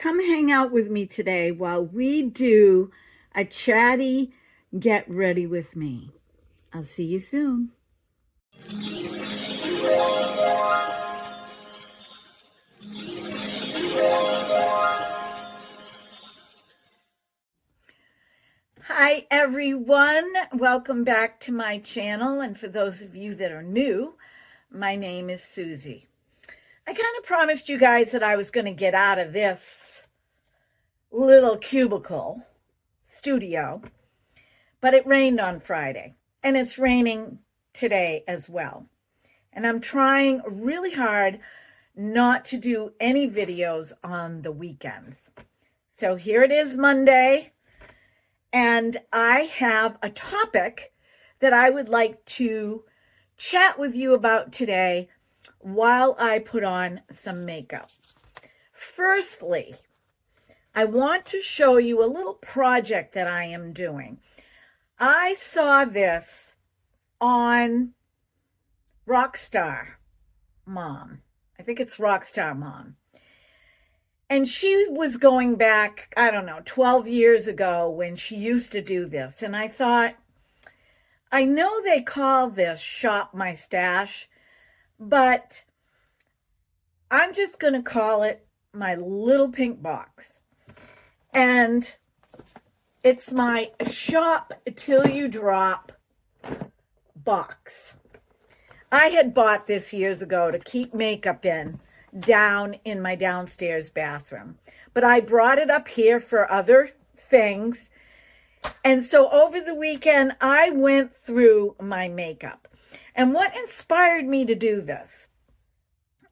Come hang out with me today while we do a chatty get ready with me. I'll see you soon. Hi everyone, welcome back to my channel, and for those of you that are new, my name is Susie. I kind of promised you guys that I was going to get out of this little cubicle studio, but it rained on Friday, and it's raining today as well. And I'm trying really hard not to do any videos on the weekends. So here it is Monday, and I have a topic that I would like to chat with you about today while I put on some makeup. Firstly, I want to show you a little project that I am doing. I saw this on Rockstar Mom. I think it's Rockstar Mom. And she was going back, I don't know, 12 years ago when she used to do this. And I thought, I know they call this Shop My Stash, but I'm just going to call it my little pink box. And it's my Shop Till You Drop box. I had bought this years ago to keep makeup down in my downstairs bathroom. But I brought it up here for other things. And so over the weekend, I went through my makeup. And what inspired me to do this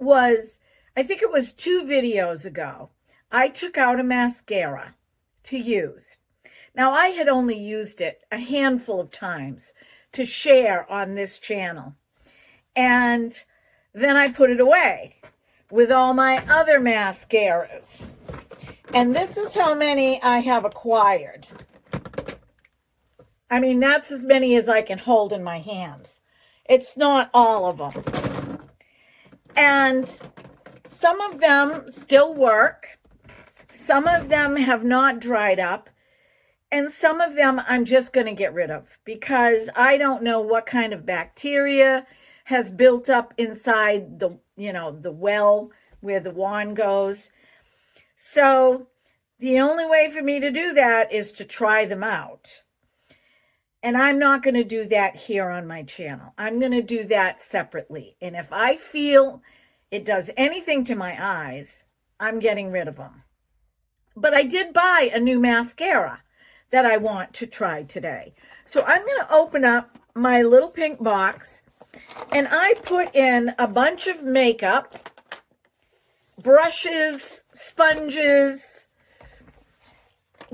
was, I think it was 2 videos ago, I took out a mascara to use. Now, I had only used it a handful of times to share on this channel. And then I put it away with all my other mascaras. And this is how many I have acquired. I mean, that's as many as I can hold in my hands. It's not all of them. And some of them still work. Some of them have not dried up. And some of them I'm just going to get rid of because I don't know what kind of bacteria has built up inside the, the well where the wand goes. So the only way for me to do that is to try them out. And I'm not going to do that here on my channel. I'm going to do that separately. And if I feel it does anything to my eyes, I'm getting rid of them. But I did buy a new mascara that I want to try today. So I'm going to open up my little pink box, and I put in a bunch of makeup, brushes, sponges,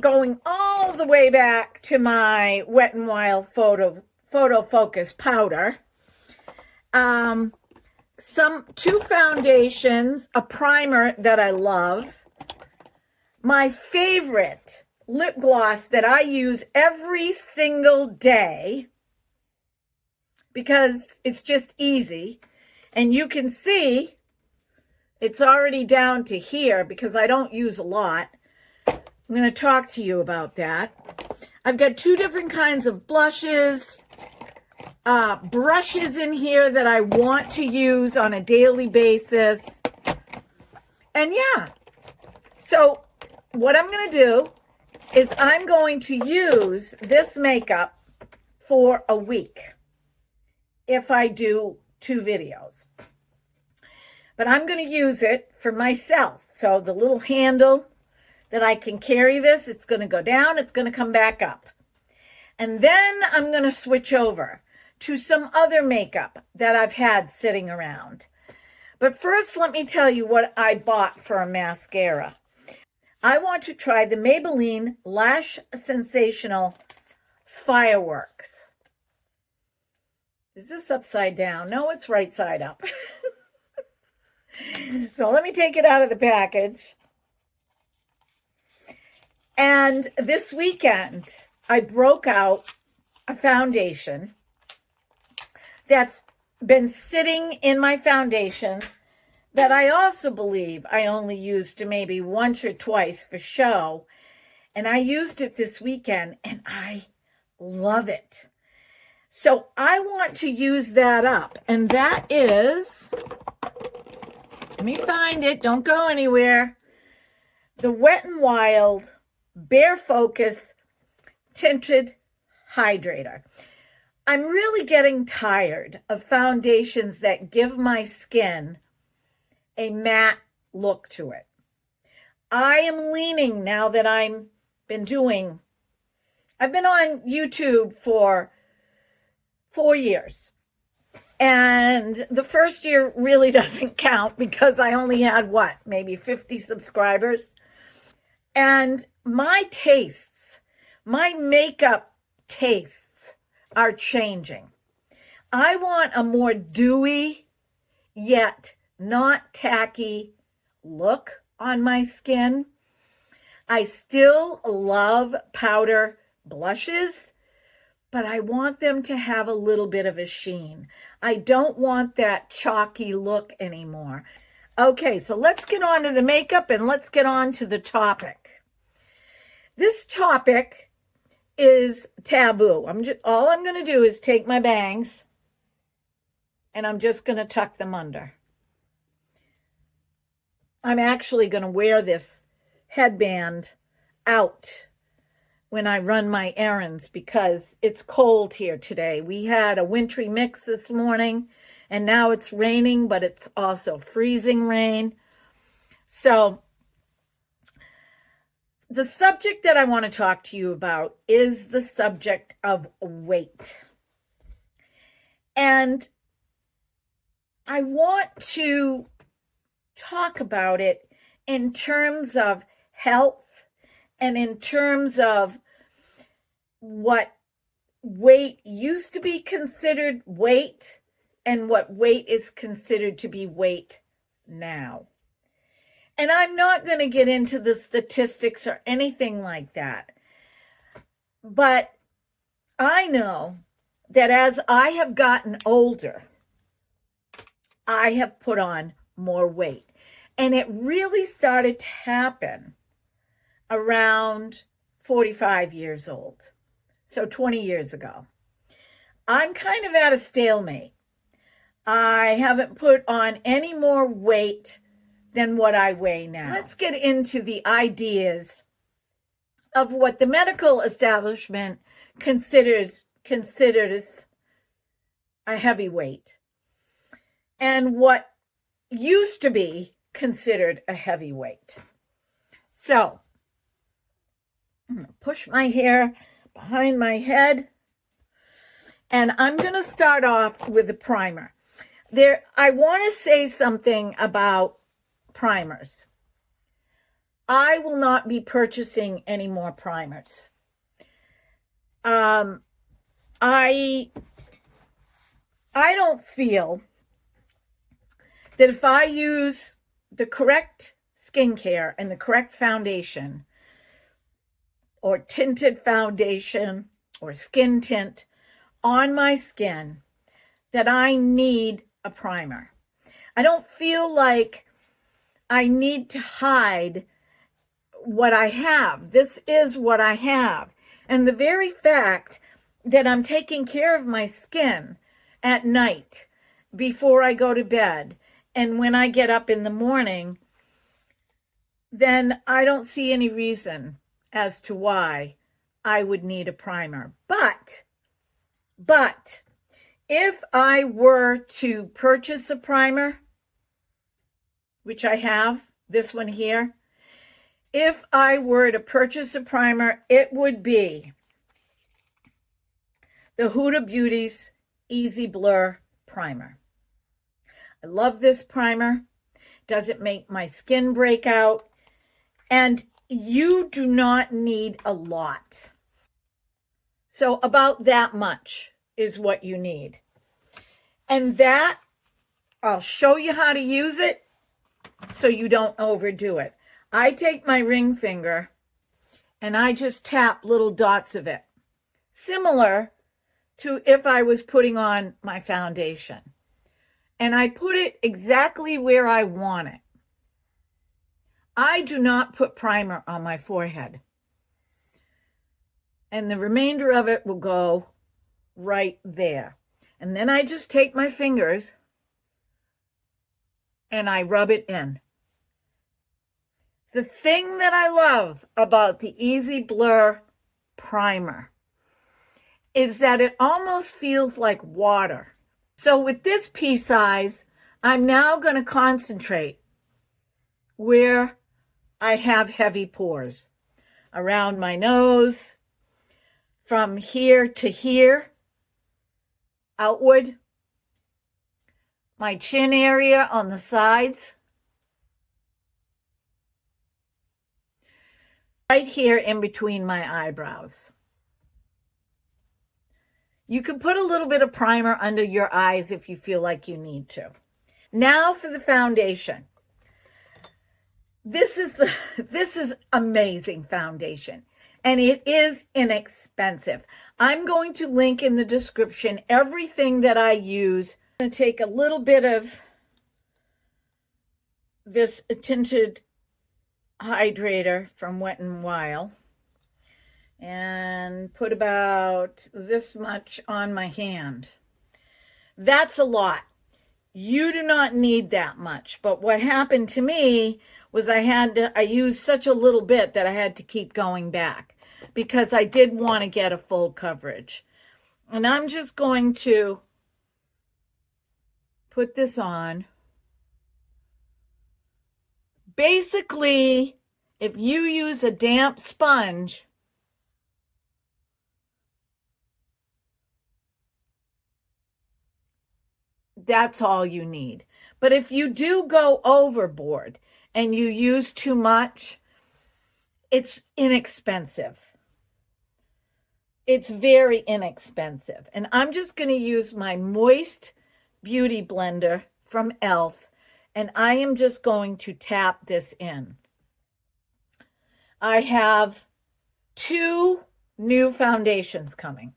going all the way back to my Wet n Wild Photo Focus powder. 2 foundations, a primer that I love, my favorite lip gloss that I use every single day because it's just easy. And you can see it's already down to here because I don't use a lot. I'm going to talk to you about that. I've got 2 different kinds of blushes, brushes in here that I want to use on a daily basis. And yeah, so what I'm going to do is I'm going to use this makeup for a week if I do 2 videos. But I'm going to use it for myself. So the little handle that I can carry this, it's going to go down, it's going to come back up. And then I'm going to switch over to some other makeup that I've had sitting around. But first, let me tell you what I bought for a mascara. I want to try the Maybelline Lash Sensational Fireworks. Is this upside down? No, it's right side up. So let me take it out of the package. And this weekend, I broke out a foundation that's been sitting in my foundations that I also believe I only used maybe once or twice for show. And I used it this weekend and I love it. So I want to use that up. And that is, let me find it. Don't go anywhere. The Wet n Wild Bare Focus Tinted Hydrator. I'm really getting tired of foundations that give my skin a matte look to it. I am leaning now that I've been on YouTube for 4 years. And the first year really doesn't count because I only had maybe 50 subscribers. And my tastes, my makeup tastes are changing. I want a more dewy yet not tacky look on my skin. I still love powder blushes, but I want them to have a little bit of a sheen. I don't want that chalky look anymore. Okay, so let's get on to the makeup and let's get on to the topic. This topic is taboo. All I'm going to do is take my bangs and I'm just going to tuck them under. I'm actually going to wear this headband out when I run my errands because it's cold here today. We had a wintry mix this morning and now it's raining, but it's also freezing rain. So the subject that I want to talk to you about is the subject of weight. And I want to talk about it in terms of health and in terms of what weight used to be considered weight and what weight is considered to be weight now. And I'm not going to get into the statistics or anything like that. But I know that as I have gotten older, I have put on more weight. And it really started to happen around 45 years old. So 20 years ago. I'm kind of at a stalemate. I haven't put on any more weight than what I weigh now. Let's get into the ideas of what the medical establishment considers a heavy weight and what used to be considered a heavy weight. So I'm going to push my hair behind my head and I'm going to start off with a primer. I want to say something about primers. I will not be purchasing any more primers. I don't feel that if I use the correct skincare and the correct foundation or tinted foundation or skin tint on my skin that I need a primer. I don't feel like I need to hide what I have. This is what I have. And the very fact that I'm taking care of my skin at night before I go to bed and when I get up in the morning, then I don't see any reason as to why I would need a primer. But if I were to purchase a primer, which I have, this one here, if I were to purchase a primer, it would be the Huda Beauty's Easy Blur Primer. I love this primer. Doesn't make my skin break out. And you do not need a lot. So about that much is what you need. And that, I'll show you how to use it so you don't overdo it. I take my ring finger and I just tap little dots of it, similar to if I was putting on my foundation. and I put it exactly where I want it. I do not put primer on my forehead. And the remainder of it will go right there. And then I just take my fingers and I rub it in. The thing that I love about the Easy Blur primer is that it almost feels like water. So with this pea size, I'm now going to concentrate where I have heavy pores. Around my nose, from here to here, outward, my chin area on the sides, right here in between my eyebrows. You can put a little bit of primer under your eyes if you feel like you need to. Now for the foundation. This is amazing foundation, and it is inexpensive. I'm going to link in the description everything that I use. I'm going to take a little bit of this Tinted Hydrator from Wet n Wild and put about this much on my hand. That's a lot. You do not need that much, but what happened to me was I used such a little bit that I had to keep going back because I did want to get a full coverage. And I'm just going to put this on. Basically, if you use a damp sponge, that's all you need. But if you do go overboard and you use too much, it's inexpensive. It's very inexpensive. And I'm just going to use my Moist Beauty Blender from e.l.f. and I am just going to tap this in. I have 2 new foundations coming.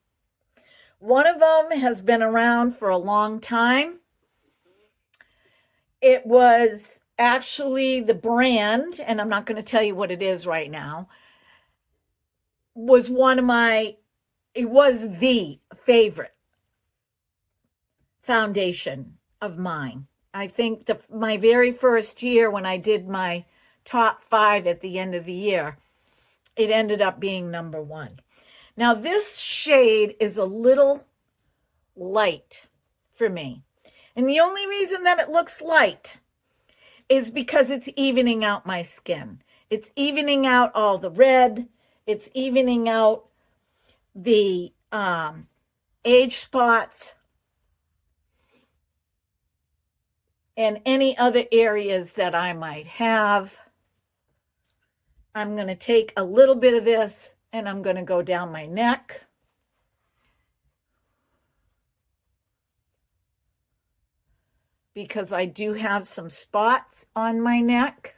One of them has been around for a long time. It was actually the brand, and I'm not going to tell you what it is right now, was it was the favorite foundation of mine. I think my very first year when I did my top 5 at the end of the year, it ended up being number 1. Now this shade is a little light for me. And the only reason that it looks light is because it's evening out my skin. It's evening out all the red. It's evening out the age spots and any other areas that I might have. I'm going to take a little bit of this and I'm going to go down my neck. Because I do have some spots on my neck.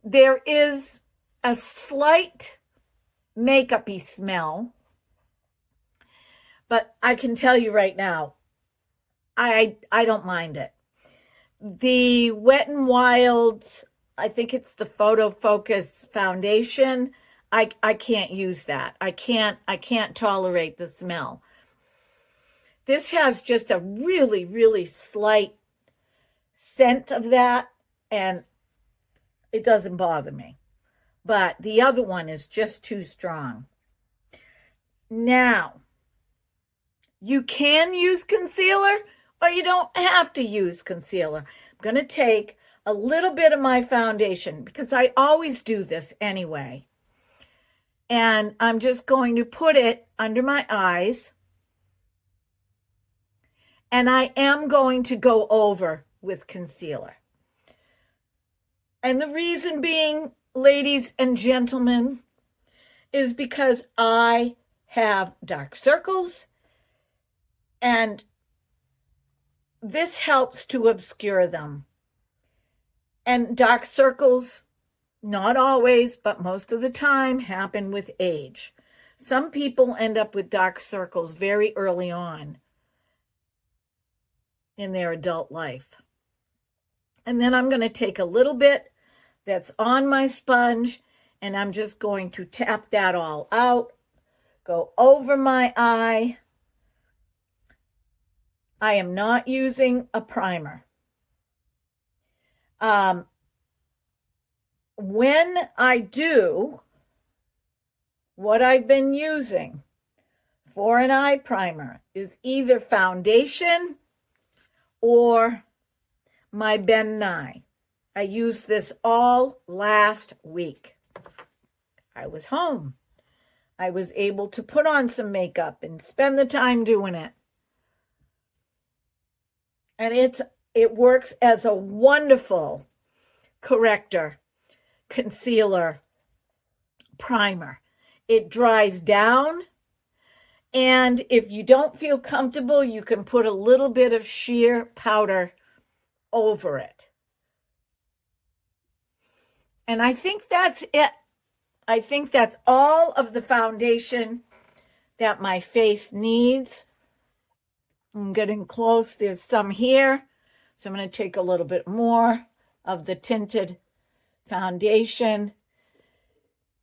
There is a slight makeup-y smell, but I can tell you right now, I don't mind it. The Wet n Wild, I think it's the Photo Focus foundation, I can't use that. I can't tolerate the smell. This has just a really, really slight scent of that, and it doesn't bother me. But the other one is just too strong. Now, you can use concealer, or you don't have to use concealer. I'm going to take a little bit of my foundation, because I always do this anyway. And I'm just going to put it under my eyes. And I am going to go over with concealer. And the reason being, ladies and gentlemen, is because I have dark circles. And this helps to obscure them. And dark circles, not always, but most of the time, happen with age. Some people end up with dark circles very early on. in their adult life. And then I'm going to take a little bit that's on my sponge, and I'm just going to tap that all out, go over my eye. I am not using a primer. When I do, what I've been using for an eye primer is either foundation or my Ben Nye. I used this all last week. I was home. I was able to put on some makeup and spend the time doing it. And it works as a wonderful corrector, concealer, primer. It dries down, and if you don't feel comfortable, you can put a little bit of sheer powder over it. And I think that's it. I think that's all of the foundation that my face needs. I'm getting close. There's some here. So I'm going to take a little bit more of the Tinted foundation.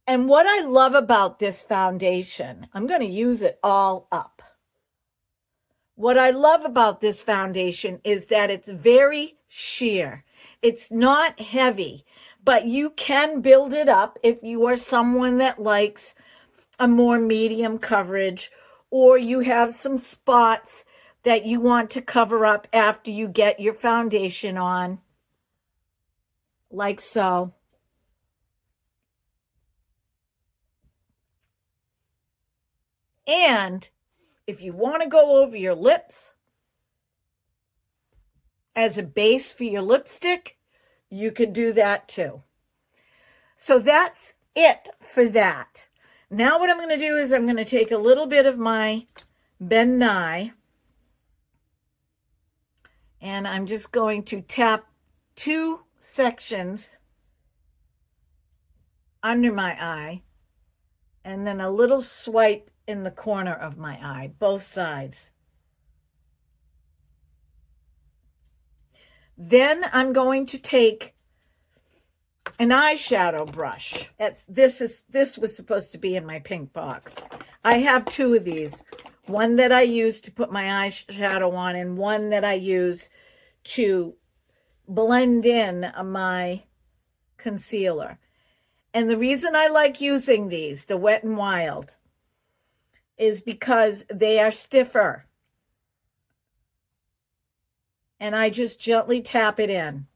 And what I love about this foundation, I'm going to use it all up. What I love about this foundation is that it's very sheer. It's not heavy, but you can build it up if you are someone that likes a more medium coverage, or you have some spots that you want to cover up after you get your foundation on, like so. And if you want to go over your lips as a base for your lipstick, you can do that too. So that's it for that. Now what I'm going to do is I'm going to take a little bit of my Ben Nye, and I'm just going to tap 2 sections under my eye, and then a little swipe in the corner of my eye, both sides. Then I'm going to take an eyeshadow brush. This was supposed to be in my pink box. I have 2 of these. One that I use to put my eyeshadow on, and one that I use to blend in my concealer. And the reason I like using these, the Wet n Wild, is because they are stiffer. And I just gently tap it in.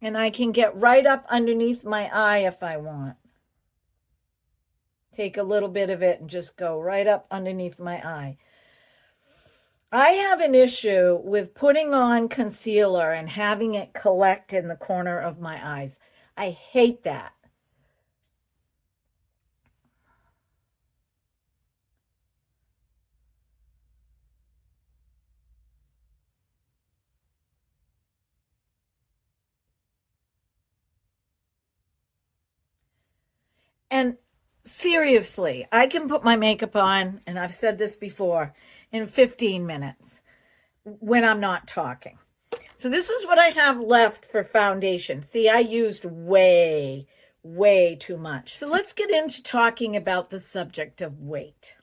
And I can get right up underneath my eye if I want. Take a little bit of it and just go right up underneath my eye. I have an issue with putting on concealer and having it collect in the corner of my eyes. I hate that. And seriously, I can put my makeup on, and I've said this before, in 15 minutes when I'm not talking. So this is what I have left for foundation. See, I used way too much. So let's get into talking about the subject of weight.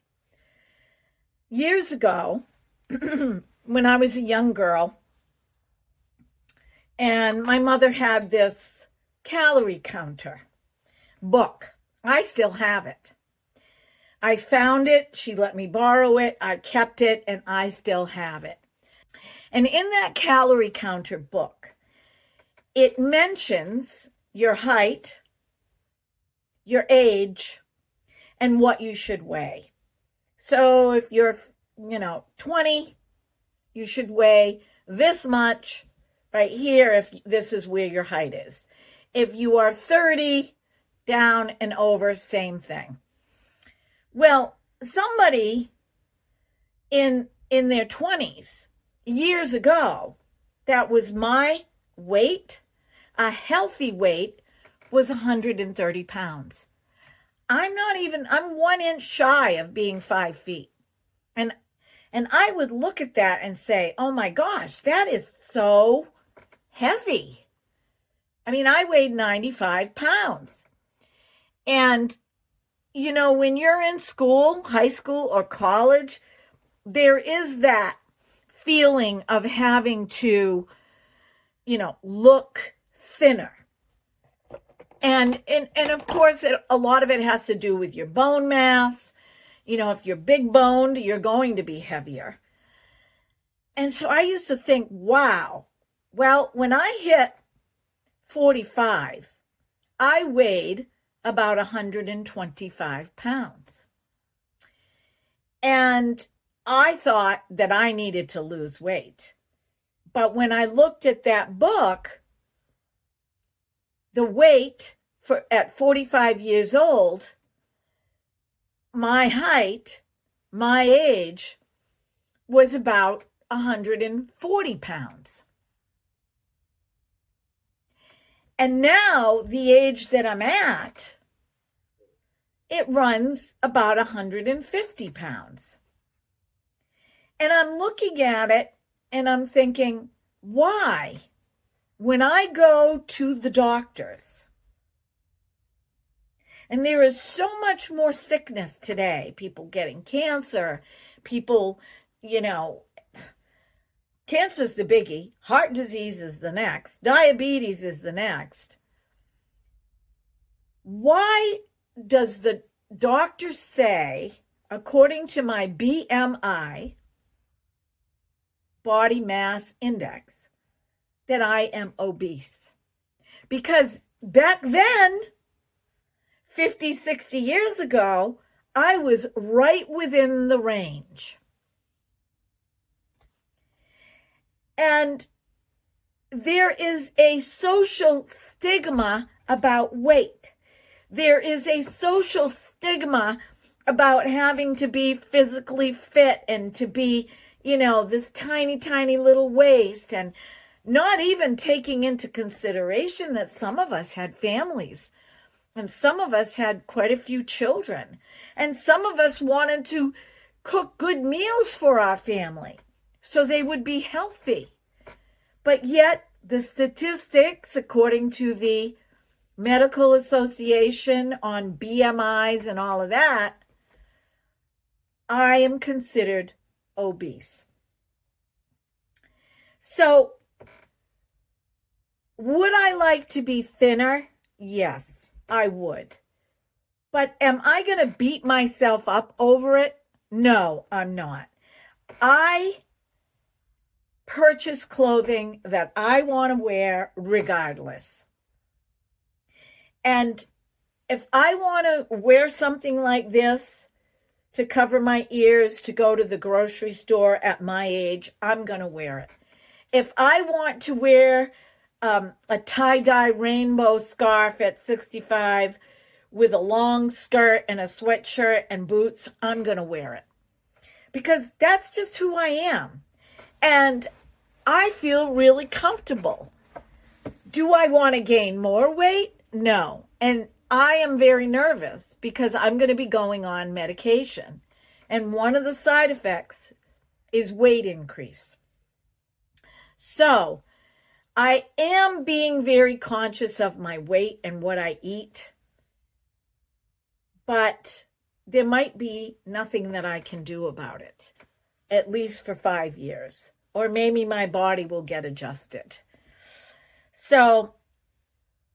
Years ago, when I was a young girl, and my mother had this calorie counter book. I still have it. I found it. She let me borrow it. I kept it, and I still have it. And in that calorie counter book, it mentions your height, your age, and what you should weigh. So if you're, 20, you should weigh this much right here if this is where your height is. If you are 30, down and over, same thing. Well, somebody in their 20s, years ago, that was my weight. A healthy weight was 130 pounds. I'm 1 inch shy of being 5 feet. And I would look at that and say, oh my gosh, that is so heavy. I mean, I weighed 95 pounds. And, you know, when you're in school, high school or college, there is that feeling of having to, you know, look thinner. And of course, a lot of it has to do with your bone mass. You know, if you're big boned, you're going to be heavier. And so I used to think, wow, well, when I hit 45, I weighed about 125 pounds. And I thought that I needed to lose weight. But when I looked at that book, the weight at 45 years old, my height, my age, was about 140 pounds. And now the age that I'm at, it runs about 150 pounds. And I'm looking at it and I'm thinking, why? When I go to the doctors, and there is so much more sickness today, people getting cancer, people, you know, cancer's the biggie, heart disease is the next, diabetes is the next. Why does the doctor say, according to my BMI, body mass index, that I am obese? Because back then, 50, 60 years ago, I was right within the range. And there is a social stigma about weight. There is a social stigma about having to be physically fit and to be, you know, this tiny, tiny little waist, and not even taking into consideration that some of us had families and some of us had quite a few children, and some of us wanted to cook good meals for our family so they would be healthy. But yet the statistics, according to the Medical Association on BMIs and all of that, I am considered obese. So would I like to be thinner? Yes, I would. But am I going to beat myself up over it? No, I'm not. I purchase clothing that I want to wear regardless. And if I want to wear something like this to cover my ears, to go to the grocery store at my age, I'm going to wear it. If I want to wear a tie-dye rainbow scarf at 65 with a long skirt and a sweatshirt and boots, I'm going to wear it. Because that's just who I am. And I feel really comfortable. Do I want to gain more weight? No. And I am very nervous because I'm going to be going on medication. And one of the side effects is weight increase. So I am being very conscious of my weight and what I eat. But there might be nothing that I can do about it, at least for 5 years. Or maybe my body will get adjusted. So,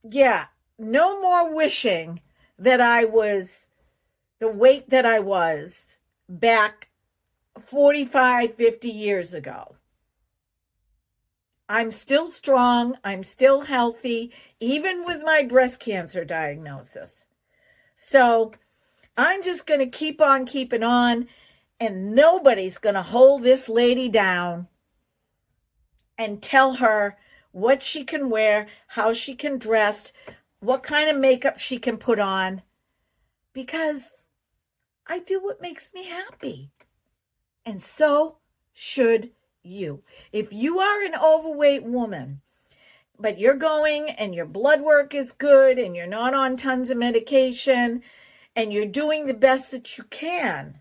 yeah, no more wishing that I was the weight that I was back 45, 50 years ago. I'm still strong. I'm still healthy, even with my breast cancer diagnosis. So I'm just going to keep on keeping on, and nobody's going to hold this lady down and tell her what she can wear, how she can dress, what kind of makeup she can put on, because I do what makes me happy. And so should you. If you are an overweight woman, but you're going and your blood work is good and you're not on tons of medication and you're doing the best that you can,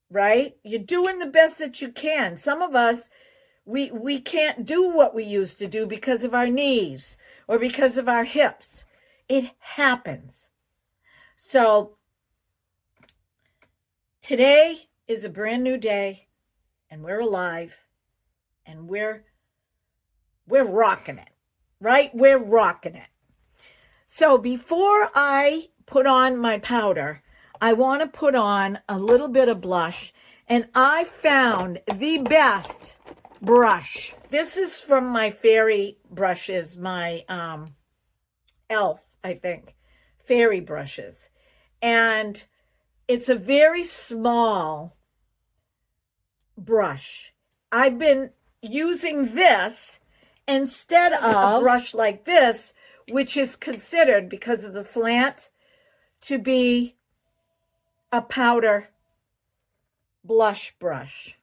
right? You're doing the best that you can. Some of us, we can't do what we used to do because of our knees or because of our hips. It happens. So today is a brand new day, and we're alive, and we're rocking it, right? We're rocking it. So before I put on my powder, I want to put on a little bit of blush, and I found the best brush. This is from my fairy brushes, my elf, I think, fairy brushes. And it's a very small brush. I've been using this instead of a brush like this, which is considered, because of the slant, to be a powder blush brush.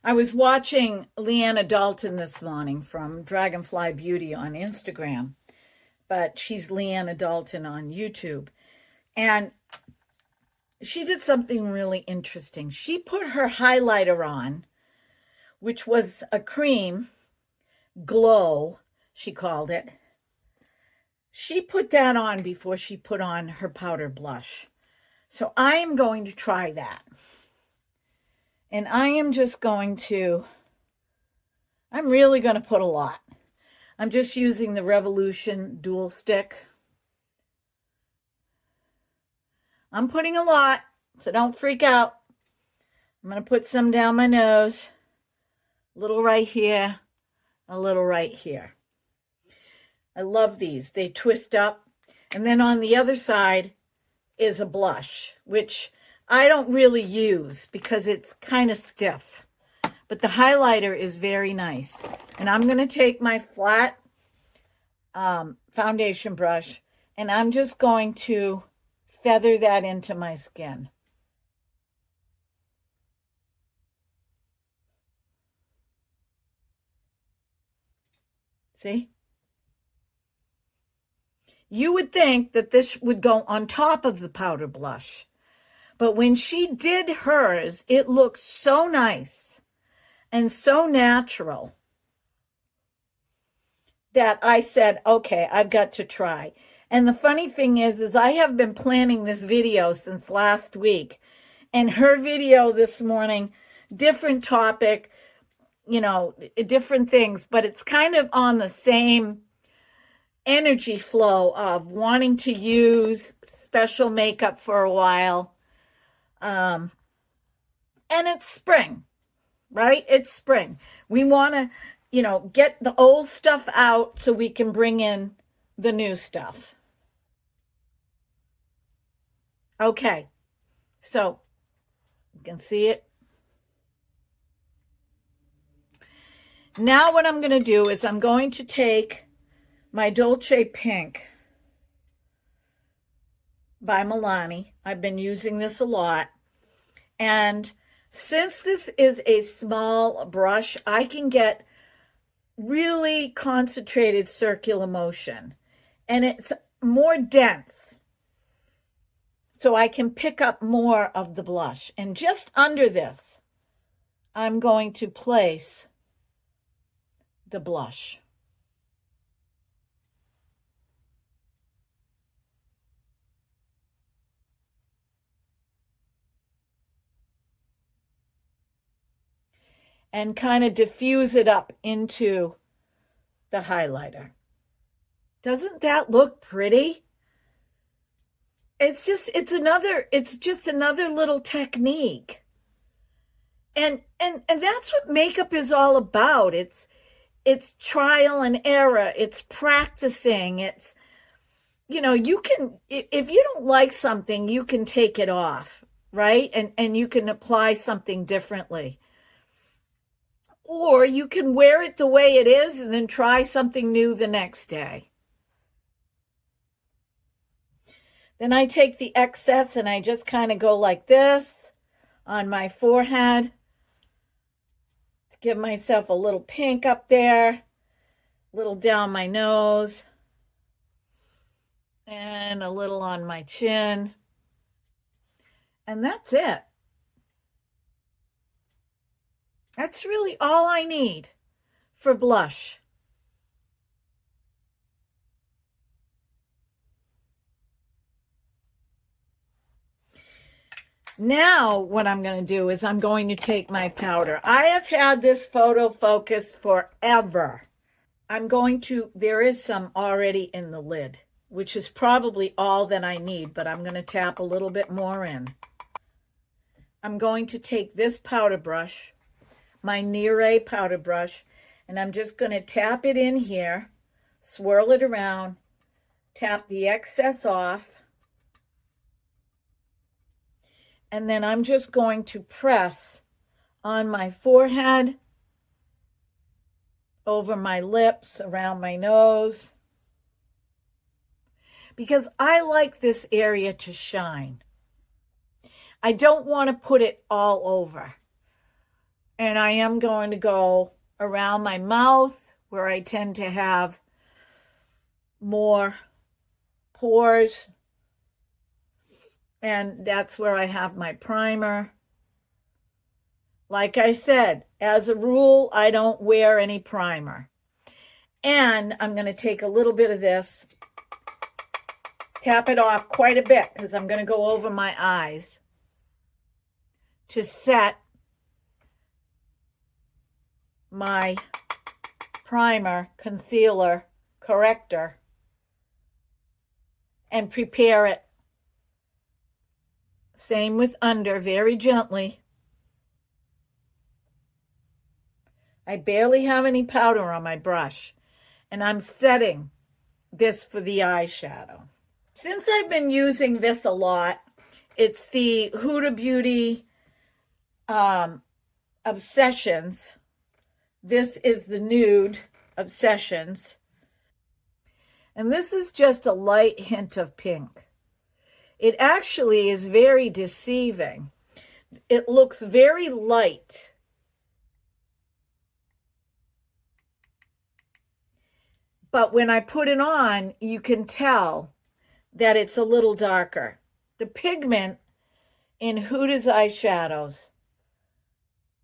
I was watching Leanna Dalton this morning from Dragonfly Beauty on Instagram, but she's Leanna Dalton on YouTube. And she did something really interesting. She put her highlighter on, which was a cream, Glow, she called it. She put that on before she put on her powder blush. So I am going to try that. And I am just going to, I'm really going to put a lot. I'm just using the Revolution Dual Stick. I'm putting a lot, so don't freak out. I'm going to put some down my nose, a little right here, a little right here. I love these. They twist up. And then on the other side is a blush, which I don't really use because it's kind of stiff. But the highlighter is very nice. And I'm going to take my flat foundation brush, and I'm just going to feather that into my skin. See? You would think that this would go on top of the powder blush. But when she did hers, it looked so nice and so natural that I said, okay, I've got to try. And the funny thing is I have been planning this video since last week. And her video this morning, different topic, you know, different things, but it's kind of on the same energy flow of wanting to use special makeup for a while. And it's spring, right? It's spring. We want to, you know, get the old stuff out so we can bring in the new stuff. Okay, so you can see it. Now what I'm going to do is I'm going to take my Dolce Pink by Milani. I've been using this a lot. And since this is a small brush, I can get really concentrated circular motion. And it's more dense. So I can pick up more of the blush. And just under this, I'm going to place the blush. And kind of diffuse it up into the highlighter. Doesn't that look pretty? It's just another little technique. And that's what makeup is all about. It's trial and error. It's practicing. It's, you know, you can, if you don't like something, you can take it off, right? And you can apply something differently. Or you can wear it the way it is and then try something new the next day. Then I take the excess and I just kind of go like this on my forehead to give myself a little pink up there, a little down my nose, and a little on my chin. And that's it. That's really all I need for blush. Now what I'm going to do is I'm going to take my powder. I have had this photo focus forever. There is some already in the lid, which is probably all that I need, but I'm going to tap a little bit more in. I'm going to take this powder brush, my Nire powder brush, and I'm just going to tap it in here, swirl it around, tap the excess off, and then I'm just going to press on my forehead, over my lips, around my nose, because I like this area to shine. I don't want to put it all over. And I am going to go around my mouth where I tend to have more pores. And that's where I have my primer. Like I said, as a rule, I don't wear any primer. And I'm going to take a little bit of this, tap it off quite a bit because I'm going to go over my eyes to set my primer, concealer, corrector, and prepare it. Same with under, very gently. I barely have any powder on my brush, and I'm setting this for the eyeshadow. Since I've been using this a lot, it's the Huda Beauty Obsessions. This is the Nude Obsessions. And this is just a light hint of pink. It actually is very deceiving. It looks very light. But when I put it on, you can tell that it's a little darker. The pigment in Huda's eyeshadows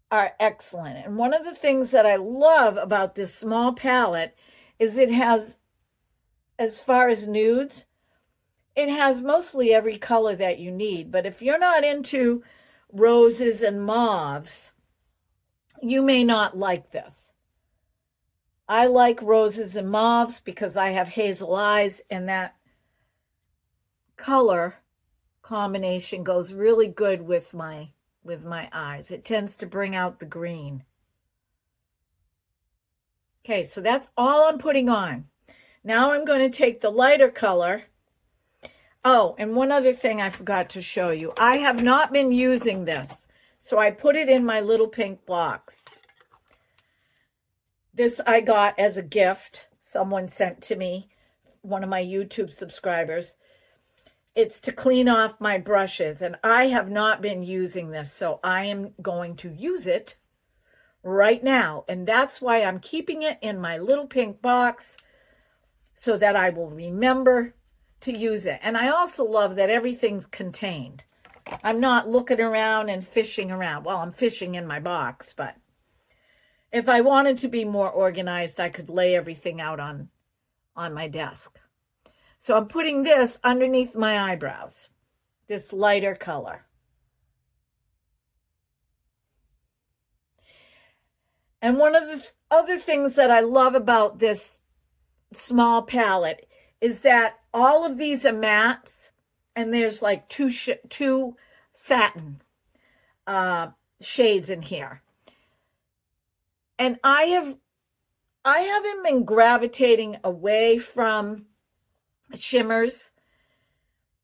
are excellent. And one of the things that I love about this small palette is it has, as far as nudes, it has mostly every color that you need. But if you're not into roses and mauves, you may not like this. I like roses and mauves because I have hazel eyes, and that color combination goes really good with my eyes. It tends to bring out the green. Okay, so that's all I'm putting on. Now I'm going to take the lighter color. Oh, and one other thing I forgot to show you. I have not been using this, so I put it in my little pink box. This I got as a gift. Someone sent to me, one of my YouTube subscribers. It's to clean off my brushes, and I have not been using this, so I am going to use it right now. And that's why I'm keeping it in my little pink box, so that I will remember to use it. And I also love that everything's contained. I'm not looking around and fishing around. Well, I'm fishing in my box, but if I wanted to be more organized, I could lay everything out on my desk. So I'm putting this underneath my eyebrows, this lighter color. And one of the other things that I love about this small palette is that all of these are mattes, and there's like two satin shades in here. And I haven't been gravitating away from shimmers,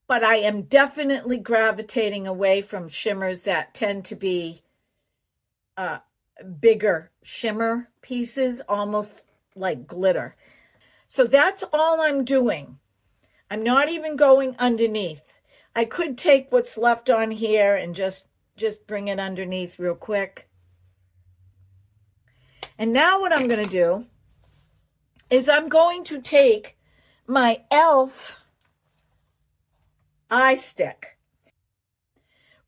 but I am definitely gravitating away from shimmers that tend to be bigger shimmer pieces, almost like glitter. So that's all I'm doing. I'm not even going underneath. I could take what's left on here and just bring it underneath real quick. And now what I'm going to do is I'm going to take my e.l.f. eye stick,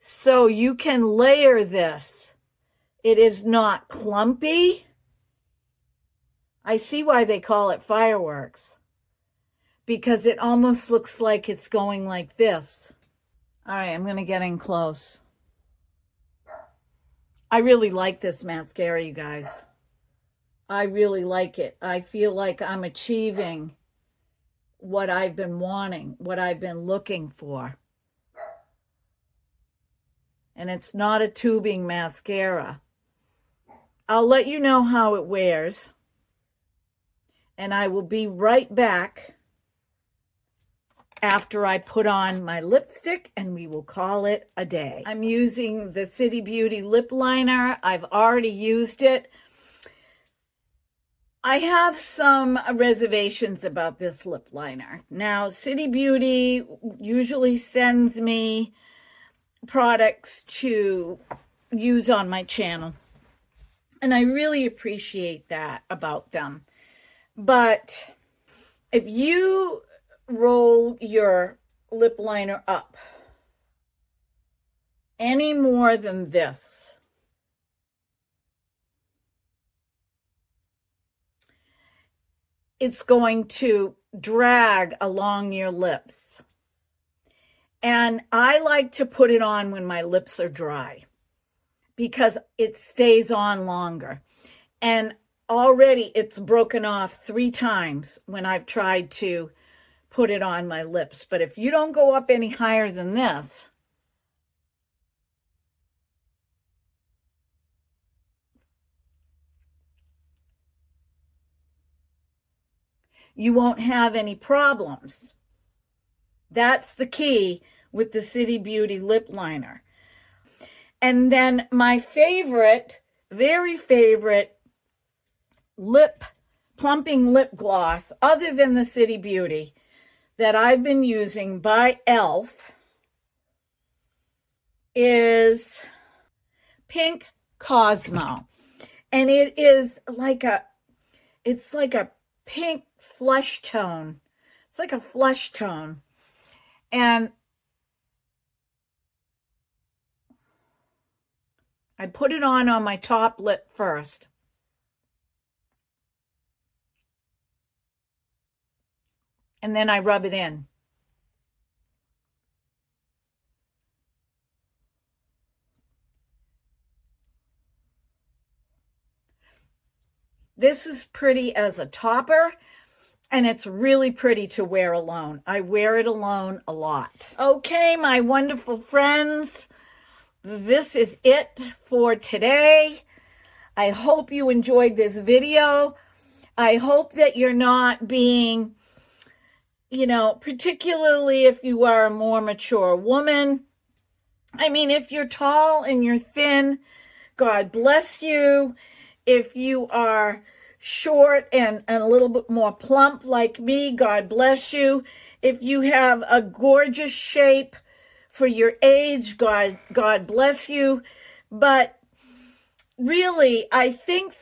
So you can layer this. It is not clumpy. I see why they call it fireworks, because it almost looks like it's going like this. All right, I'm going to get in close. I really like this mascara, you guys. I really like it. I feel like I'm achieving what I've been wanting, what I've been looking for. And it's not a tubing mascara. I'll let you know how it wears. And I will be right back after I put on my lipstick, and we will call it a day. I'm using the City Beauty lip liner. I've already used it. I have some reservations about this lip liner. Now, City Beauty usually sends me products to use on my channel, and I really appreciate that about them. But if you roll your lip liner up any more than this, it's going to drag along your lips. And I like to put it on when my lips are dry because it stays on longer. And already it's broken off 3 times when I've tried to put it on my lips. But if you don't go up any higher than this, you won't have any problems. That's the key with the City Beauty lip liner. And then my favorite, very favorite plumping lip gloss, other than the City Beauty, that I've been using by e.l.f. is Pink Cosmo. And it is like it's like a pink flesh tone. It's like a flesh tone. And I put it on my top lip first. And then I rub it in. This is pretty as a topper, and it's really pretty to wear alone. I wear it alone a lot. Okay, my wonderful friends, this is it for today. I hope you enjoyed this video. I hope that you're not being, particularly if you are a more mature woman. I mean, if you're tall and you're thin, God bless you. If you are short and a little bit more plump like me, God bless you. If you have a gorgeous shape for your age, God bless you. But really, I think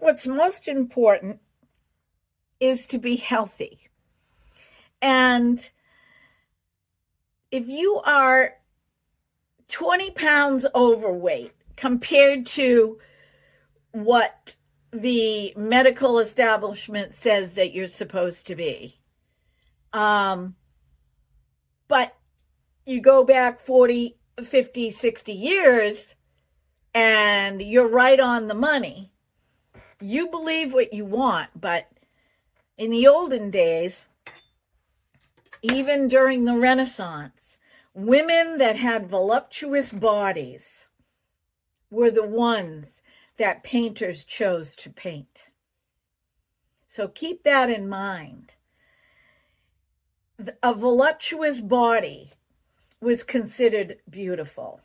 what's most important is to be healthy. And if you are 20 pounds overweight compared to what the medical establishment says that you're supposed to be, but you go back 40, 50, 60 years and you're right on the money. You believe what you want, but in the olden days, even during the Renaissance, women that had voluptuous bodies were the ones that painters chose to paint. So keep that in mind. A voluptuous body was considered beautiful.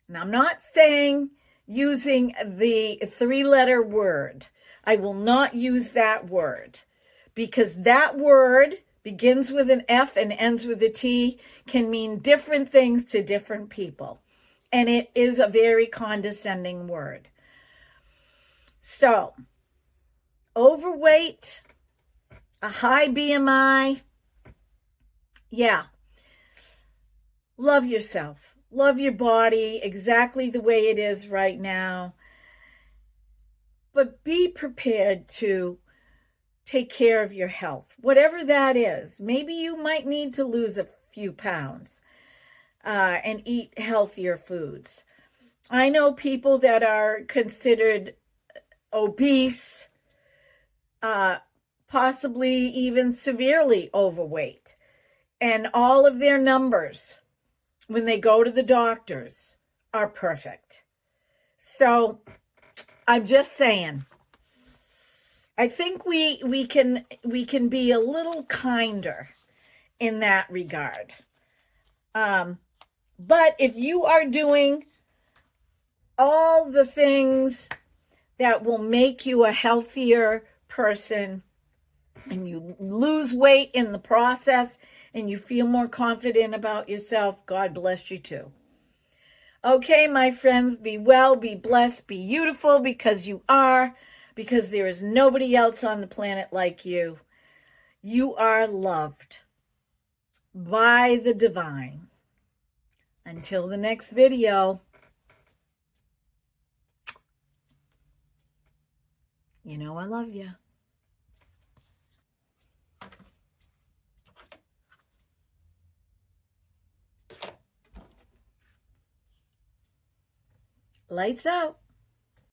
And I'm not saying using the 3-letter word. I will not use that word, because that word begins with an F and ends with a T, can mean different things to different people. And it is a very condescending word. So, overweight, a high BMI, yeah, love yourself. Love your body exactly the way it is right now. But be prepared to take care of your health, whatever that is. Maybe you might need to lose a few pounds and eat healthier foods. I know people that are considered obese, possibly even severely overweight, and all of their numbers when they go to the doctors are perfect. So I'm just saying, I think we can be a little kinder in that regard. But if you are doing all the things that will make you a healthier person, and you lose weight in the process, and you feel more confident about yourself, God bless you too. Okay, my friends, be well, be blessed, be beautiful, because you are, because there is nobody else on the planet like you. You are loved by the divine. Until the next video, you know I love you. Lights out.